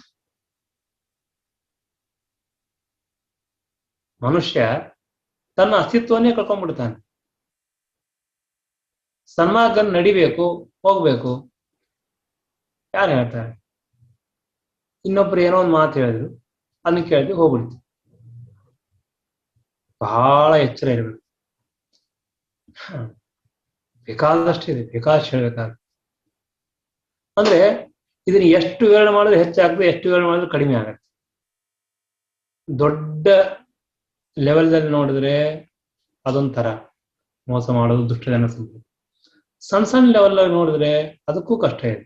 ಮನುಷ್ಯ ತನ್ನ ಅಸ್ತಿತ್ವವನ್ನೇ ಕಳ್ಕೊಂಡ್ಬಿಡ್ತಾನೆ. ಸನ್ಮಾರ್ಗ ನಡಿಬೇಕು, ಹೋಗ್ಬೇಕು, ಯಾರು ಹೇಳ್ತಾರೆ? ಇನ್ನೊಬ್ರು ಏನೋ ಒಂದು ಮಾತು ಹೇಳಿದ್ರು, ಅದನ್ನ ಕೇಳಿದ್ವಿ, ಹೋಗ್ಬಿಡ್ತೀವಿ. ಬಹಳ ಎಚ್ಚರ ಇರಬೇಕು. ಬೇಕಾದಷ್ಟು ಇದೆ, ಬೇಕಾದಷ್ಟು ಹೇಳ್ಬೇಕಾಗುತ್ತೆ. ಅಂದ್ರೆ ಇದನ್ನ ಎಷ್ಟು ವಿವರಣೆ ಮಾಡಿದ್ರೆ ಹೆಚ್ಚಾಗ್ತದೆ, ಎಷ್ಟು ವಿವರಣೆ ಮಾಡಿದ್ರೆ ಕಡಿಮೆ ಆಗತ್ತೆ. ದೊಡ್ಡ ಲೆವೆಲ್ದಲ್ಲಿ ನೋಡಿದ್ರೆ ಅದೊಂಥರ ಮೋಸ ಮಾಡೋದು, ದುಷ್ಟ ಜನ ಸಂಪರ್ಕ. ಸಣ್ಣ ಸಣ್ಣ ಲೆವೆಲ್ ನೋಡಿದ್ರೆ ಅದಕ್ಕೂ ಕಷ್ಟ ಇದೆ.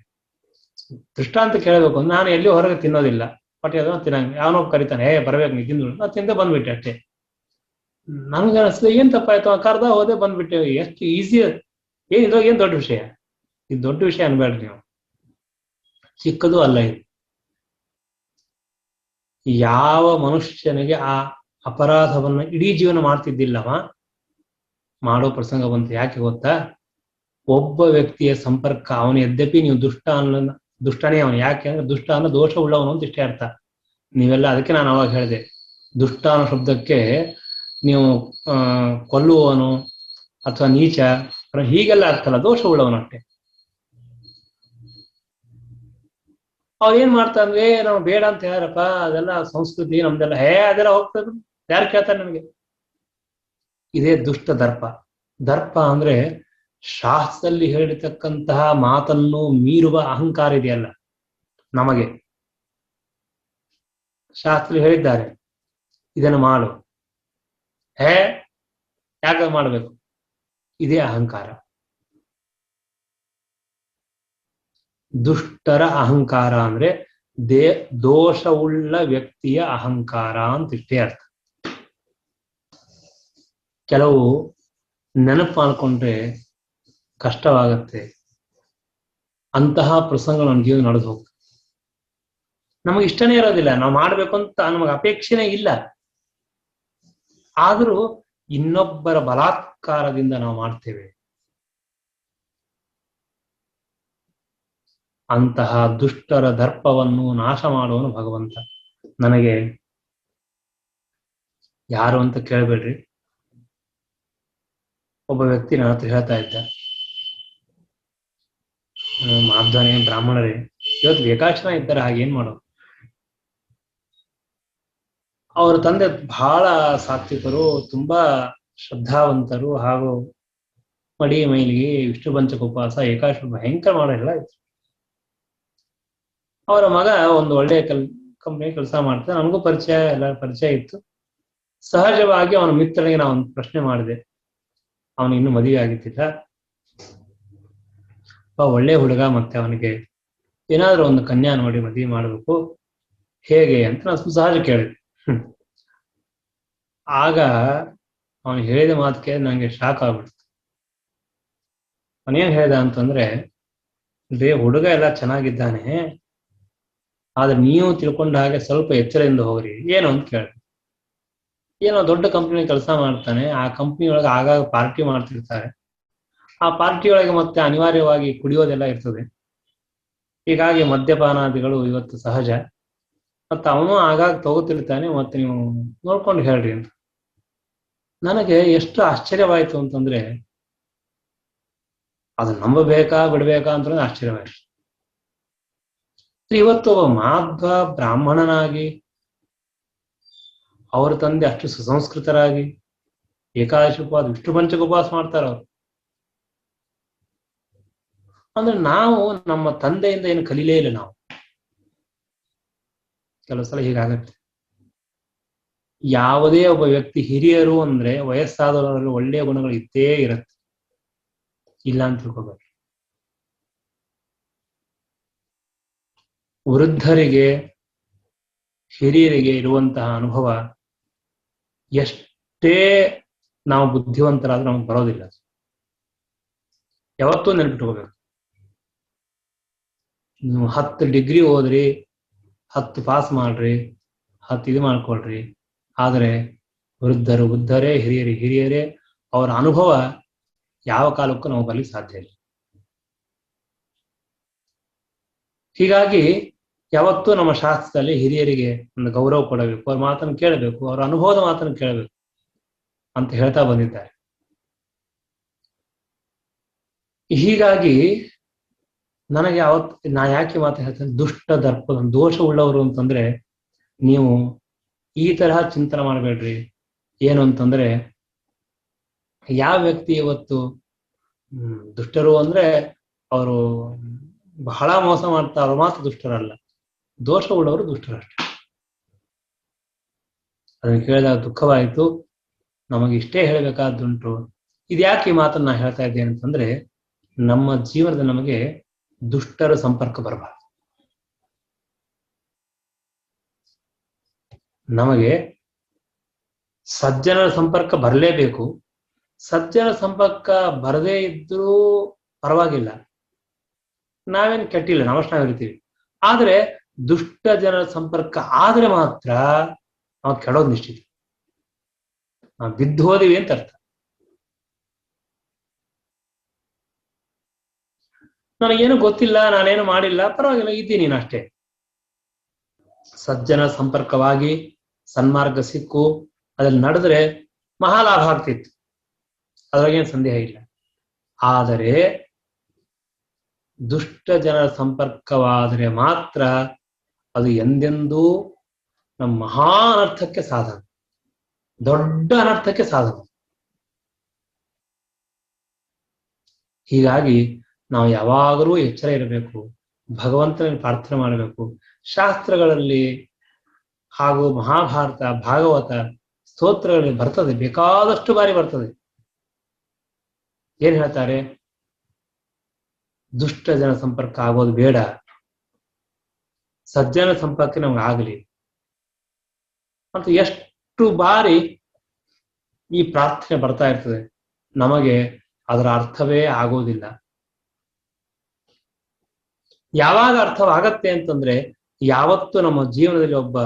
ದೃಷ್ಟಾಂತ ಕೇಳಬೇಕು ಅಂದ್ರೆ, ನಾನು ಎಲ್ಲಿ ಹೊರಗೆ ತಿನ್ನೋದಿಲ್ಲ, ಬಟ್ ಅದನ್ನ ತಿನ್ನಂಗೆ ಯಾವನೋ ಕರಿತಾನೆ, ಬರ್ಬೇಕು ನೀ ತಿಂದು, ನಾ ತಿಂದೆ ಬಂದ್ಬಿಟ್ಟೆ ಅಷ್ಟೇ. ನನ್ಗೆ ಅನಿಸ್ತದೆ ಏನ್ ತಪ್ಪಾಯ್ತು, ಕರ್ದ ಹೋದೆ ಬಂದ್ಬಿಟ್ಟೆ, ಎಷ್ಟು ಈಸಿ. ಏನ್ ಇದ್ರಾಗ ಏನ್ ದೊಡ್ಡ ವಿಷಯ? ಇದು ದೊಡ್ಡ ವಿಷಯ ಅನ್ಬೇಡ್ರಿ ನೀವು, ಚಿಕ್ಕದು ಅಲ್ಲ ಇದು. ಯಾವ ಮನುಷ್ಯನಿಗೆ ಆ ಅಪರಾಧವನ್ನ ಇಡೀ ಜೀವನ ಮಾಡ್ತಿದ್ದಿಲ್ಲವ, ಮಾಡೋ ಪ್ರಸಂಗ ಬಂತು. ಯಾಕೆ ಗೊತ್ತಾ? ಒಬ್ಬ ವ್ಯಕ್ತಿಯ ಸಂಪರ್ಕ, ಅವನು ಯದ್ಯಪಿ ನೀವು ದುಷ್ಟನೇ ಅವನು. ಯಾಕೆ ಅಂದ್ರೆ ದುಷ್ಟ ಅಂದ್ರೆ ದೋಷ ಉಳ್ಳವನು ಅಂತ ಇಷ್ಟೇ ಅರ್ಥ. ನೀವೆಲ್ಲ ಅದಕ್ಕೆ ನಾನು ಅವಾಗ ಹೇಳಿದೆ, ದುಷ್ಟ ಅನ್ನೋ ಶಬ್ದಕ್ಕೆ ನೀವು ಕೊಲ್ಲುವವನು ಅಥವಾ ನೀಚ ಹೀಗೆಲ್ಲ ಅರ್ಥ ಅಲ್ಲ, ದೋಷ ಉಳ್ಳವನು ಅಷ್ಟೇ. ಅವ್ರು ಏನ್ ಮಾಡ್ತಾನೆ, ನಾವು ಬೇಡ ಅಂತ ಯಾರಪ್ಪ, ಅದೆಲ್ಲ ಸಂಸ್ಕೃತಿ ನಮ್ದೆಲ್ಲ, ಅದೆಲ್ಲ ಹೋಗ್ತದೆ, ಯಾರು ಕೇಳ್ತಾರೆ ನಮಗೆ? ಇದೇ ದುಷ್ಟ ದರ್ಪ. ದರ್ಪ ಅಂದ್ರೆ ಶಾಸ್ತ್ರದಲ್ಲಿ ಹೇಳಿರ್ತಕ್ಕಂತಹ ಮಾತನ್ನು ಮೀರುವ ಅಹಂಕಾರ ಇದೆಯಲ್ಲ ನಮಗೆ. ಶಾಸ್ತ್ರದಲ್ಲಿ ಹೇಳಿದ್ದಾರೆ ಇದನ್ನು ಮಾಡು, ಯಾಕೆ ಮಾಡಬೇಕು? ಇದೇ ಅಹಂಕಾರ. ದುಷ್ಟರ ಅಹಂಕಾರ ಅಂದ್ರೆ ದೋಷವುಳ್ಳ ವ್ಯಕ್ತಿಯ ಅಹಂಕಾರ ಅಂತ ಇಷ್ಟೇ ಅರ್ಥ. ಕೆಲವು ನೆನಪು ಮಾಡ್ಕೊಂಡ್ರೆ ಕಷ್ಟವಾಗತ್ತೆ. ಅಂತಹ ಪ್ರಸಂಗ ನನ್ನ ಜೀವನ ನಡೆದು ಹೋಗ್ತದೆ. ನಮಗೆ ಇಷ್ಟನೇ ಇರೋದಿಲ್ಲ, ನಾವು ಮಾಡ್ಬೇಕು ಅಂತ ನಮಗೆ ಅಪೇಕ್ಷೆನೇ ಇಲ್ಲ, ಆದರೂ ಇನ್ನೊಬ್ಬರ ಬಲಾತ್ಕಾರದಿಂದ ನಾವು ಮಾಡ್ತೇವೆ. ಅಂತಹ ದುಷ್ಟರ ದರ್ಪವನ್ನು ನಾಶ ಮಾಡುವನು ಭಗವಂತ. ನನಗೆ ಯಾರು ಅಂತ ಕೇಳಬೇಡ್ರಿ, ಒಬ್ಬ ವ್ಯಕ್ತಿ ನನ್ನ ಹತ್ರ ಹೇಳ್ತಾ ಇದ್ದ, ಮಾಧ್ವನೇ ಬ್ರಾಹ್ಮಣರೇ, ಇವತ್ತು ಏಕಾಶನ ಇದ್ದಾರೆ, ಹಾಗೇನ್ ಮಾಡೋದು? ಅವರ ತಂದೆ ಬಹಳ ಸಾತ್ವಿಕರು, ತುಂಬಾ ಶ್ರದ್ಧಾವಂತರು, ಹಾಗೂ ಮಡಿ ಮೈಲಿಗೆ ವಿಷ್ಣು ಪಂಚಕ ಉಪವಾಸ, ಏಕಾಶ ಭಯಂಕರ ಮಾಡೋಲ್ಲ ಇತ್ತು. ಅವರ ಮಗ ಒಂದು ಒಳ್ಳೆ ಕಂಪ್ನಿ ಕೆಲಸ ಮಾಡ್ತಾರೆ, ನನಗೂ ಪರಿಚಯ, ಎಲ್ಲರ ಪರಿಚಯ ಇತ್ತು. ಸಹಜವಾಗಿ ಅವನ ಮಿತ್ರನಿಗೆ ನಾನು ಒಂದು ಪ್ರಶ್ನೆ ಮಾಡಿದೆ. ಅವನು ಇನ್ನೂ ಮದುವೆ ಆಗಿದ್ದಿಲ್ಲ, ಒಳ್ಳೆ ಹುಡುಗ, ಮತ್ತೆ ಅವನಿಗೆ ಏನಾದ್ರೂ ಒಂದು ಕನ್ಯಾ ನೋಡಿ ಮದುವೆ ಮಾಡಬೇಕು, ಹೇಗೆ ಅಂತ ನಾನು ಸಹಜ ಕೇಳಿದೆ. ಆಗ ಅವನು ಹೇಳಿದ ಮಾತು ಕೇಳಿ ನಂಗೆ ಶಾಕ್ ಆಗ್ಬಿಡ್ತು. ಅವನೇನ್ ಹೇಳ್ದ ಅಂತಂದ್ರೆ, ಹುಡುಗ ಎಲ್ಲ ಚೆನ್ನಾಗಿದ್ದಾನೆ, ಆದ್ರೆ ನೀವು ತಿಳ್ಕೊಂಡ ಹಾಗೆ ಸ್ವಲ್ಪ ಎಚ್ಚರದಿಂದ ಹೋಗ್ರಿ. ಏನು ಅಂತ ಕೇಳಿದೆ. ಏನೋ ದೊಡ್ಡ ಕಂಪ್ನಿ ಕೆಲಸ ಮಾಡ್ತಾನೆ, ಆ ಕಂಪ್ನಿ ಒಳಗೆ ಆಗಾಗ ಪಾರ್ಟಿ ಮಾಡ್ತಿರ್ತಾರೆ, ಆ ಪಾರ್ಟಿ ಒಳಗೆ ಮತ್ತೆ ಅನಿವಾರ್ಯವಾಗಿ ಕುಡಿಯೋದೆಲ್ಲ ಇರ್ತದೆ, ಹೀಗಾಗಿ ಮದ್ಯಪಾನಾದಿಗಳು ಇವತ್ತು ಸಹಜ, ಮತ್ತೆ ಅವನು ಆಗಾಗ ತಗೋತಿರ್ತಾನೆ, ಮತ್ತೆ ನೀವು ನೋಡ್ಕೊಂಡು ಹೇಳ್ರಿ ಅಂತ. ನನಗೆ ಎಷ್ಟು ಆಶ್ಚರ್ಯವಾಯ್ತು ಅಂತಂದ್ರೆ, ಅದು ನಂಬಬೇಕಾ ಬಿಡ್ಬೇಕಾ ಅಂತ ಆಶ್ಚರ್ಯವಾಯ್ತು. ಇವತ್ತು ಒಬ್ಬ ಮಾಧ್ವ ಬ್ರಾಹ್ಮಣನಾಗಿ, ಅವ್ರ ತಂದೆ ಅಷ್ಟು ಸುಸಂಸ್ಕೃತರಾಗಿ ಏಕಾದಶಿ ಉಪವಾಸ, ವಿಷ್ಣು ಪಂಚಕ ಉಪವಾಸ ಮಾಡ್ತಾರ ಅವ್ರು. ಅಂದ್ರೆ ನಾವು ನಮ್ಮ ತಂದೆಯಿಂದ ಏನು ಕಲೀಲೇ ಇಲ್ಲ. ನಾವು ಕೆಲವು ಸಲ ಹೀಗಾಗತ್ತೆ. ಯಾವುದೇ ಒಬ್ಬ ವ್ಯಕ್ತಿ ಹಿರಿಯರು ಅಂದ್ರೆ ವಯಸ್ಸಾದವರಲ್ಲಿ ಒಳ್ಳೆಯ ಗುಣಗಳು ಇದ್ದೇ ಇರುತ್ತೆ, ಇಲ್ಲ ಅಂತ ತಿಳ್ಕೋಬೇಕು. ವೃದ್ಧರಿಗೆ ಹಿರಿಯರಿಗೆ ಇರುವಂತಹ ಅನುಭವ ಎಷ್ಟೇ ನಾವು ಬುದ್ಧಿವಂತರಾದ್ರೂ ನಮಗೆ ಬರೋದಿಲ್ಲ. ಯಾವತ್ತೂ ನೆನಪಿಟ್ಕೋಬೇಕು. ನೀವು 10 ಡಿಗ್ರಿ ಓದ್ರಿ, 10 ಪಾಸ್ ಮಾಡ್ರಿ, 10 ಇದು ಮಾಡ್ಕೊಳ್ರಿ, ಆದರೆ ವೃದ್ಧರೇ ಹಿರಿಯರೇ ಅವರ ಅನುಭವ ಯಾವ ಕಾಲಕ್ಕೂ ನಾವು ಬರಲಿಕ್ಕೆ ಸಾಧ್ಯ ಇಲ್ಲ. ಹೀಗಾಗಿ ಯಾವತ್ತೂ ನಮ್ಮ ಶಾಸ್ತ್ರದಲ್ಲಿ ಹಿರಿಯರಿಗೆ ಒಂದು ಗೌರವ ಕೊಡಬೇಕು, ಅವ್ರ ಮಾತನ್ನು ಕೇಳಬೇಕು, ಅವರ ಅನುಭವದ ಮಾತನ್ನು ಕೇಳಬೇಕು ಅಂತ ಹೇಳ್ತಾ ಬಂದಿದ್ದಾರೆ. ಹೀಗಾಗಿ ನನಗೆ ನಾ ಯಾಕೆ ಮಾತು ಹೇಳ್ತೇನೆ, ದುಷ್ಟ ದರ್ಪ ದೋಷ ಉಳ್ಳವರು ಅಂತಂದ್ರೆ ನೀವು ಈ ತರಹ ಚಿಂತನೆ ಮಾಡಬೇಡ್ರಿ. ಏನು ಅಂತಂದ್ರೆ ಯಾವ ವ್ಯಕ್ತಿ ಇವತ್ತು ದುಷ್ಟರು ಅಂದ್ರೆ ಅವರು ಬಹಳ ಮೋಸ ಮಾಡ್ತಾ ಅವ್ರು ಮಾತ್ರ ದುಷ್ಟರಲ್ಲ, ದೋಷ ಉಳ್ಳವರು ದುಷ್ಟರಷ್ಟೇ. ಅದನ್ನು ಕೇಳಿದಾಗ ದುಃಖವಾಯಿತು. ನಮಗೆ ಇಷ್ಟೇ ಹೇಳಬೇಕಾದುಂಟು. ಇದ್ಯಾಕೆ ಈ ಮಾತನ್ನ ನಾ ಹೇಳ್ತಾ ಇದ್ದೇನೆ ಅಂತಂದ್ರೆ, ನಮ್ಮ ಜೀವನದಲ್ಲಿ ನಮಗೆ ದುಷ್ಟರ ಸಂಪರ್ಕ ಬರಬಾರದು. ನಮಗೆ ಸಜ್ಜನರ ಸಂಪರ್ಕ ಬರಲೇಬೇಕು. ಸಜ್ಜನ ಸಂಪರ್ಕ ಬರದೇ ಇದ್ರೂ ಪರವಾಗಿಲ್ಲ, ನಾವೇನು ಕೆಟ್ಟಿಲ್ಲ, ನಾವಷ್ಟು ನಾವಿರ್ತೀವಿ. ಆದ್ರೆ ದುಷ್ಟ ಜನರ ಸಂಪರ್ಕ ಆದ್ರೆ ಮಾತ್ರ ನಾವು ಕೆಡೋದು ನಿಶ್ಚಿತ, ನಾವು ಬಿದ್ದು ಹೋದಿವಿ ಅಂತ ಅರ್ಥ. ನನಗೇನು ಗೊತ್ತಿಲ್ಲ, ನಾನೇನು ಮಾಡಿಲ್ಲ, ಪರವಾಗಿಲ್ಲ, ಇದ್ದೀನಿ ಅಷ್ಟೇ. ಸಜ್ಜನ ಸಂಪರ್ಕವಾಗಿ ಸನ್ಮಾರ್ಗ ಸಿಕ್ಕು ಅದ್ರಲ್ಲಿ ನಡೆದ್ರೆ ಮಹಾಲಾಭ ಆಗ್ತಿತ್ತು, ಅದ್ರಾಗೇನು ಸಂದೇಹ ಇಲ್ಲ. ಆದರೆ ದುಷ್ಟ ಜನರ ಸಂಪರ್ಕವಾದರೆ ಮಾತ್ರ ಅದು ಎಂದೆಂದೂ ನಮ್ಮ ಮಹಾ ಅನರ್ಥಕ್ಕೆ ಸಾಧನ, ದೊಡ್ಡ ಅನರ್ಥಕ್ಕೆ ಸಾಧನ. ಹೀಗಾಗಿ ನಾವು ಯಾವಾಗಲೂ ಎಚ್ಚರ ಇರಬೇಕು, ಭಗವಂತನಲ್ಲಿ ಪ್ರಾರ್ಥನೆ ಮಾಡಬೇಕು. ಶಾಸ್ತ್ರಗಳಲ್ಲಿ ಹಾಗೂ ಮಹಾಭಾರತ, ಭಾಗವತ, ಸ್ತೋತ್ರಗಳಲ್ಲಿ ಬರ್ತದೆ, ಬೇಕಾದಷ್ಟು ಬಾರಿ ಬರ್ತದೆ. ಏನ್ ಹೇಳ್ತಾರೆ? ದುಷ್ಟ ಜನ ಸಂಪರ್ಕ ಆಗೋದು ಬೇಡ, ಸಜ್ಜನ ಸಂಪರ್ಕ ನಮ್ಗೆ ಆಗಲಿ ಅಂತ ಎಷ್ಟು ಬಾರಿ ಈ ಪ್ರಾರ್ಥನೆ ಬರ್ತಾ ಇರ್ತದೆ. ನಮಗೆ ಅದರ ಅರ್ಥವೇ ಆಗೋದಿಲ್ಲ. ಯಾವಾಗ ಅರ್ಥವಾಗತ್ತೆ ಅಂತಂದ್ರೆ, ಯಾವತ್ತು ನಮ್ಮ ಜೀವನದಲ್ಲಿ ಒಬ್ಬ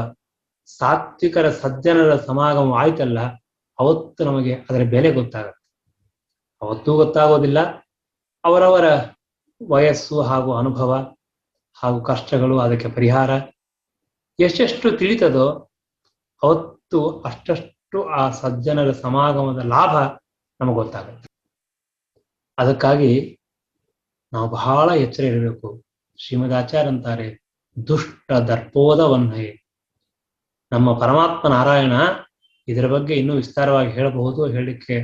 ಸಾತ್ವಿಕರ ಸಜ್ಜನರ ಸಮಾಗಮ ಆಯ್ತಲ್ಲ, ಅವತ್ತು ನಮಗೆ ಅದರ ಬೆಲೆ ಗೊತ್ತಾಗತ್ತೆ. ಅವತ್ತೂ ಗೊತ್ತಾಗೋದಿಲ್ಲ. ಅವರವರ ವಯಸ್ಸು ಹಾಗೂ ಅನುಭವ ಹಾಗೂ ಕಷ್ಟಗಳು, ಅದಕ್ಕೆ ಪರಿಹಾರ ಎಷ್ಟೆಷ್ಟು ತಿಳಿತದೋ ಅವತ್ತು ಅಷ್ಟಷ್ಟು ಆ ಸಜ್ಜನರ ಸಮಾಗಮದ ಲಾಭ ನಮಗೆ ಗೊತ್ತಾಗುತ್ತೆ. ಅದಕ್ಕಾಗಿ ನಾವು ಬಹಳ ಎಚ್ಚರ ಇರಬೇಕು. ಶ್ರೀಮದಾಚಾರ್ಯ ಅಂತಾರೆ, ದುಷ್ಟ ದರ್ಪೋದವನ್ಹೇ. ನಮ್ಮ ಪರಮಾತ್ಮ ನಾರಾಯಣ ಇದರ ಬಗ್ಗೆ ಇನ್ನೂ ವಿಸ್ತಾರವಾಗಿ ಹೇಳಬಹುದು, ಹೇಳಲಿಕ್ಕೆ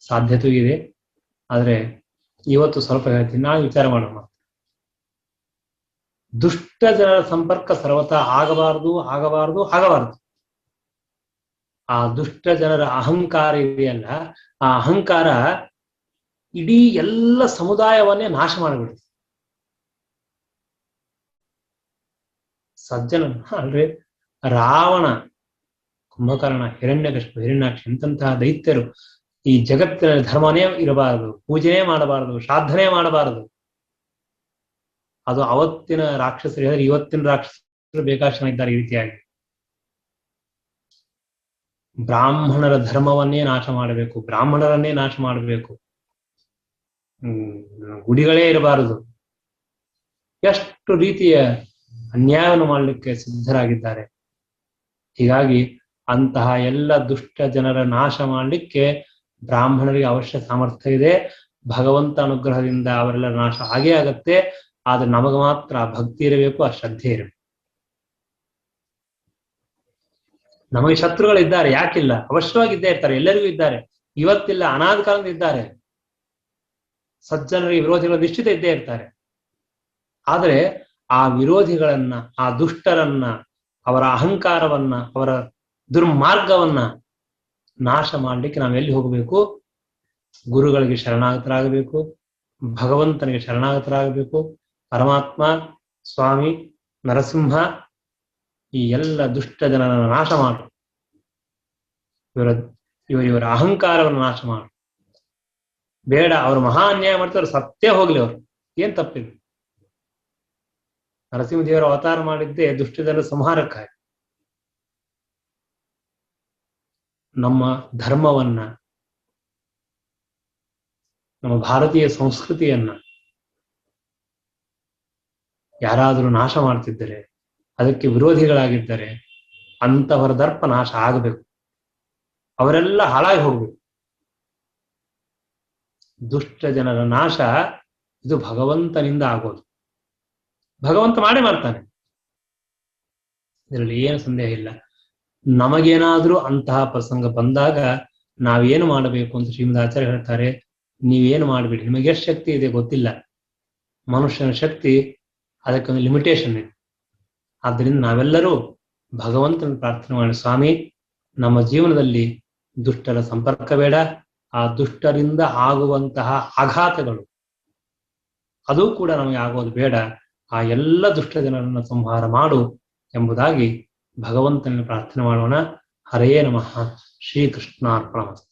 ಸಾಧ್ಯತೆ ಇದೆ. ಆದರೆ ಇವತ್ತು ಸ್ವಲ್ಪ ಹೇಳ್ತೀನಿ, ನಾಳೆ ವಿಚಾರ ಮಾಡೋಣ. ದುಷ್ಟ ಜನರ ಸಂಪರ್ಕ ಸರ್ವತಾ ಆಗಬಾರದು. ಆ ದುಷ್ಟ ಜನರ ಅಹಂಕಾರ ಇದೆಯಲ್ಲ, ಆ ಅಹಂಕಾರ ಇಡೀ ಎಲ್ಲ ಸಮುದಾಯವನ್ನೇ ನಾಶ ಮಾಡಿಬಿಡುತ್ತೆ. ಸಜ್ಜನ ಅಲ್ರಿ, ರಾವಣ, ಕುಂಭಕರ್ಣ, ಹಿರಣ್ಯಕಶಿಪು, ಹಿರಣ್ಯಾಕ್ಷ ಇಂತಹ ದೈತ್ಯರು ಈ ಜಗತ್ತಿನ ಧರ್ಮನೇ ಇರಬಾರದು, ಪೂಜೆನೇ ಮಾಡಬಾರದು, ಶ್ರಾದ್ದನೇ ಮಾಡಬಾರದು. ಅದು ಅವತ್ತಿನ ರಾಕ್ಷಸರು ಹೇಳಿದ್ರೆ ಇವತ್ತಿನ ರಾಕ್ಷಸರು ಬೇಕಾಷ್ಟು ಜನ ಇದ್ದಾರೆ ಈ ರೀತಿಯಾಗಿ. ಬ್ರಾಹ್ಮಣರ ಧರ್ಮವನ್ನೇ ನಾಶ ಮಾಡಬೇಕು, ಬ್ರಾಹ್ಮಣರನ್ನೇ ನಾಶ ಮಾಡಬೇಕು, ಗುಡಿಗಳೇ ಇರಬಾರದು. ಎಷ್ಟು ರೀತಿಯ ಅನ್ಯಾಯವನ್ನು ಮಾಡಲಿಕ್ಕೆ ಸಿದ್ಧರಾಗಿದ್ದಾರೆ. ಹೀಗಾಗಿ ಅಂತಹ ಎಲ್ಲ ದುಷ್ಟ ಜನರ ನಾಶ ಮಾಡಲಿಕ್ಕೆ ಬ್ರಾಹ್ಮಣರಿಗೆ ಅವಶ್ಯ ಸಾಮರ್ಥ್ಯ ಇದೆ. ಭಗವಂತ ಅನುಗ್ರಹದಿಂದ ಅವರೆಲ್ಲ ನಾಶ ಆಗೇ ಆಗತ್ತೆ. ಆದ್ರೆ ನಮಗೆ ಮಾತ್ರ ಆ ಭಕ್ತಿ ಇರಬೇಕು, ಆ ಶ್ರದ್ಧೆ ಇರಬೇಕು. ನಮಗೆ ಶತ್ರುಗಳಿದ್ದಾರೆ, ಯಾಕಿಲ್ಲ? ಅವಶ್ಯವಾಗಿದ್ದೇ ಇರ್ತಾರೆ, ಎಲ್ಲರಿಗೂ ಇದ್ದಾರೆ. ಇವತ್ತಿಲ್ಲ, ಅನಾದಿ ಕಾಲದಿಂದ ಇದ್ದಾರೆ. ಸಜ್ಜನರಿಗೆ ವಿರೋಧಿಗಳು ನಿಶ್ಚಿತ ಇದ್ದೇ ಇರ್ತಾರೆ. ಆದರೆ ಆ ವಿರೋಧಿಗಳನ್ನ, ಆ ದುಷ್ಟರನ್ನ, ಅವರ ಅಹಂಕಾರವನ್ನ, ಅವರ ದುರ್ಮಾರ್ಗವನ್ನ ನಾಶ ಮಾಡಲಿಕ್ಕೆ ನಾವೆಲ್ಲಿ ಹೋಗಬೇಕು? ಗುರುಗಳಿಗೆ ಶರಣಾಗತರಾಗಬೇಕು, ಭಗವಂತನಿಗೆ ಶರಣಾಗತರಾಗಬೇಕು. ಪರಮಾತ್ಮ, ಸ್ವಾಮಿ, ನರಸಿಂಹ, ಈ ಎಲ್ಲ ದುಷ್ಟ ಜನರನ್ನು ನಾಶ ಮಾಡು, ಇವರ ಅಹಂಕಾರವನ್ನು ನಾಶ ಮಾಡು. ಬೇಡ, ಅವರು ಮಹಾ ಅನ್ಯಾಯ ಮಾಡ್ತಾರೆ, ಸತ್ಯ ಹೋಗ್ಲಿ, ಅವರು ಏನ್ ತಪ್ಪಿಲ್ಲ. ನರಸಿಂಹದೇವರ ಅವತಾರ ಮಾಡಿದ್ದೇ ದುಷ್ಟ ಜನರ ಸಂಹಾರಕ್ಕಾಗಿ. ನಮ್ಮ ಧರ್ಮವನ್ನ, ನಮ್ಮ ಭಾರತೀಯ ಸಂಸ್ಕೃತಿಯನ್ನ ಯಾರಾದರೂ ನಾಶ ಮಾಡ್ತಿದ್ದರೆ, ಅದಕ್ಕೆ ವಿರೋಧಿಗಳಾಗಿದ್ದರೆ ಅಂತವರ ದರ್ಪ ನಾಶ ಆಗಬೇಕು, ಅವರೆಲ್ಲ ಹಾಳಾಗಿ ಹೋಗ್ಬೇಕು. ದುಷ್ಟ ಜನರ ನಾಶ ಇದು ಭಗವಂತನಿಂದ ಆಗೋದು. ಭಗವಂತ ಮಾಡೇ ಮಾಡ್ತಾನೆ, ಇದರಲ್ಲಿ ಏನು ಸಂದೇಹ ಇಲ್ಲ. ನಮಗೇನಾದ್ರೂ ಅಂತಹ ಪ್ರಸಂಗ ಬಂದಾಗ ನಾವೇನು ಮಾಡಬೇಕು ಅಂತ ಶ್ರೀಮದ್ ಆಚಾರ್ಯ ಹೇಳ್ತಾರೆ, ನೀವೇನು ಮಾಡಬೇಡಿ, ನಿಮಗೆ ಎಷ್ಟು ಶಕ್ತಿ ಇದೆ ಗೊತ್ತಿಲ್ಲ. ಮನುಷ್ಯನ ಶಕ್ತಿ ಅದಕ್ಕೊಂದು ಲಿಮಿಟೇಷನ್ ಇದೆ. ಆದ್ದರಿಂದ ನಾವೆಲ್ಲರೂ ಭಗವಂತನ ಪ್ರಾರ್ಥನೆ ಮಾಡಿ, ಸ್ವಾಮಿ, ನಮ್ಮ ಜೀವನದಲ್ಲಿ ದುಷ್ಟರ ಸಂಪರ್ಕ ಬೇಡ, ಆ ದುಷ್ಟರಿಂದ ಆಗುವಂತಹ ಆಘಾತಗಳು ಅದು ಕೂಡ ನಮಗೆ ಆಗೋದು ಬೇಡ, ಆ ಎಲ್ಲ ದುಷ್ಟ ಜನರನ್ನು ಸಂಹಾರ ಮಾಡು ಎಂಬುದಾಗಿ ಭಗವಂತನ ಪ್ರಾರ್ಥನೆ ಮಾಡೋಣ. ಹರೇ ನಮಃ. ಶ್ರೀಕೃಷ್ಣಾರ್ಪಣಮಸ್ತು.